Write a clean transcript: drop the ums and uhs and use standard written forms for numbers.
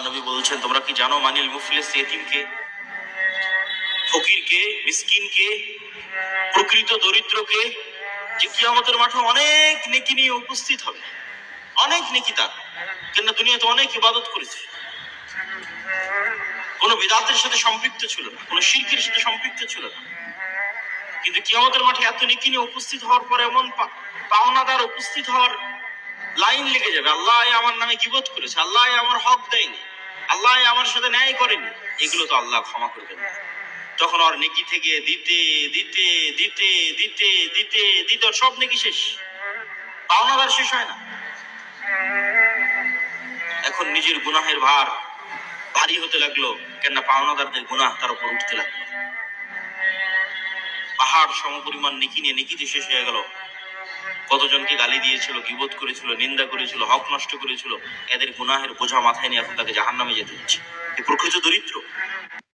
নবী বলছেন, তোমরা কি জানো মানিল মুফলিস ইতিমকে, ফকিরকে, মিসকিনকে, প্রকৃত দরিদ্রকে, যে কিয়ামতের মাঠে অনেক নেকি নিয়ে উপস্থিত হবে, অনেক নেকি তার, কেন দুনিয়াতে অনেক ইবাদত করেছে, কোনো বিদআতের সাথে সম্পৃক্ত ছিল না, কোনো শিরকের সাথে সম্পৃক্ত ছিল না, কিন্তু কিয়ামতের মাঠে এত নেকি নিয়ে উপস্থিত হওয়ার পরে এমন পাওনাদার উপস্থিত হওয়ার লাইন লেগে যাবে, আল্লাহ আমার নামে গীবত করেছে, আল্লাহ আমার হক দেয়নি, আল্লাহ আমার সাথে ন্যায় করেনি, এগুলো তো আল্লাহ ক্ষমা করবেন না। তখন আর নেকি থেকে দিতে দিতে দিতে দিতে দিতে দিতে সব নেকি শেষ, পাওনাদার শেষ হয় না। এখন নিজের গুনাহের ভার ভারী হতে লাগলো, কেন পাওনাদারদের গুনাহ তার উপর উঠতে লাগলো, পাহাড় সমপরিমাণ নেকি নিয়ে নেকিতে শেষ হয়ে গেল। কতজনকে গালি দিয়েছিল, গীবত করেছিল, নিন্দা করেছিল, হক নষ্ট করেছিল, এদের গুনাহের বোঝা মাথায় নিয়ে এখন তাকে জাহান্নামে যেতে হচ্ছে। এ প্রকৃত দরিদ্র।